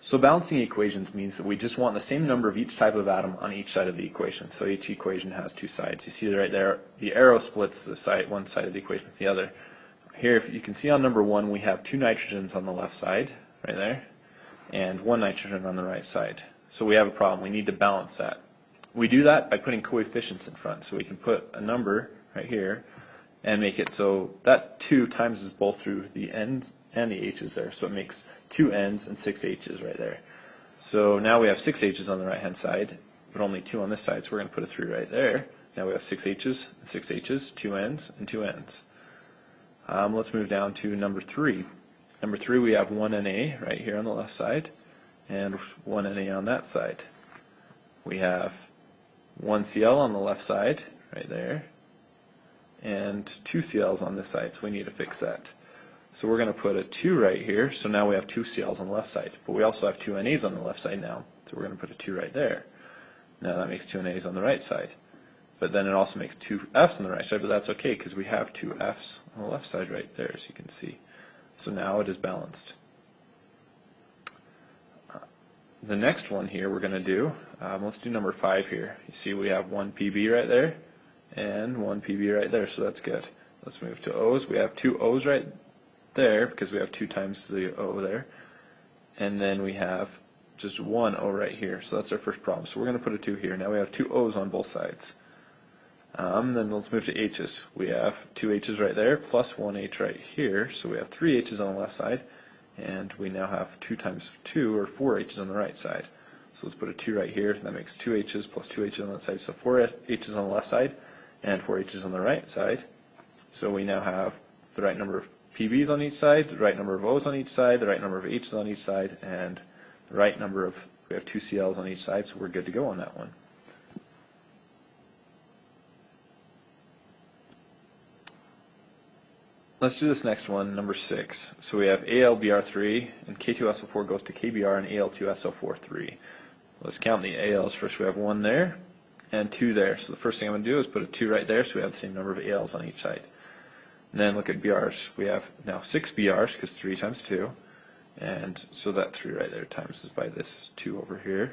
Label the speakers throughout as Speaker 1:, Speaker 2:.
Speaker 1: So balancing equations means that we just want the same number of each type of atom on each side of the equation. So each equation has two sides. You see right there, the arrow splits the side, one side of the equation with the other. Here, if you can see on number 1, we have 2 nitrogens on the left side, right there, and 1 nitrogen on the right side. So we have a problem. We need to balance that. We do that by putting coefficients in front. So we can put a number right here and make it so that 2 times is both through the N's and the H's there. So it makes 2 N's and 6 H's right there. So now we have 6 H's on the right hand side, but only 2 on this side. So we're going to put a 3 right there. Now we have 6 H's and 6 H's, 2 N's and 2 N's. Let's move down to number 3. Number 3, we have 1 Na right here on the left side and 1 Na on that side. We have 1 Cl on the left side right there and 2 Cl's on this side, so we need to fix that. So we're going to put a 2 right here, so now we have 2 Cl's on the left side, but we also have 2 Na's on the left side now, so we're going to put a 2 right there. Now that makes 2 Na's on the right side, but then it also makes 2 F's on the right side, but that's okay because we have 2 F's on the left side right there, as you can see. So now it is balanced. The next one here we're going to do, let's do number 5 here. You see we have 1 Pb right there and 1 Pb right there, so that's good. Let's move to O's. We have 2 O's right there because we have 2 times the O there, and then we have just 1 O right here, so that's our first problem. So we're going to put a 2 here. Now we have 2 O's on both sides. Then let's move to H's. We have 2 H's right there plus 1 H right here, so we have 3 H's on the left side, and we now have 2 times 2 or 4 H's on the right side. So let's put a 2 right here. That makes 2 H's plus 2 H's on that side, so 4 H's on the left side and 4 H's on the right side. So we now have the right number of Pb's on each side, the right number of O's on each side, the right number of H's on each side, and the right number of, we have 2 Cl's on each side, so we're good to go on that one. Let's do this next one, number 6. So we have AlBr3, and K2SO4 goes to KBr, and Al2SO4 3. Let's count the Als first. We have 1 there and 2 there. So the first thing I'm going to do is put a 2 right there, so we have the same number of Als on each side. And then look at Brs. We have now 6 Brs, because 3 times 2. And so that 3 right there times is by this 2 over here.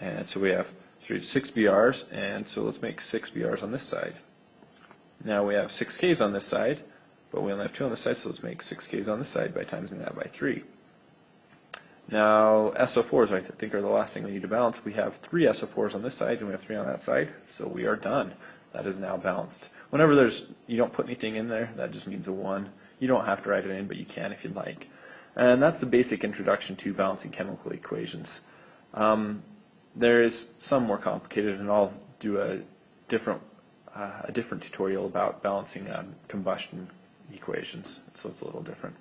Speaker 1: And so we have 6 Brs, and so let's make 6 Brs on this side. Now we have 6 Ks on this side, but we only have 2 on this side, so let's make 6 Ks on this side by timesing that by 3. Now SO4s, I think, are the last thing we need to balance. We have 3 SO4s on this side, and we have 3 on that side, so we are done. That is now balanced. Whenever you don't put anything in there, that just means a 1. You don't have to write it in, but you can if you'd like. And that's the basic introduction to balancing chemical equations. There is some more complicated, and I'll do a different tutorial about balancing combustion equations, so it's a little different.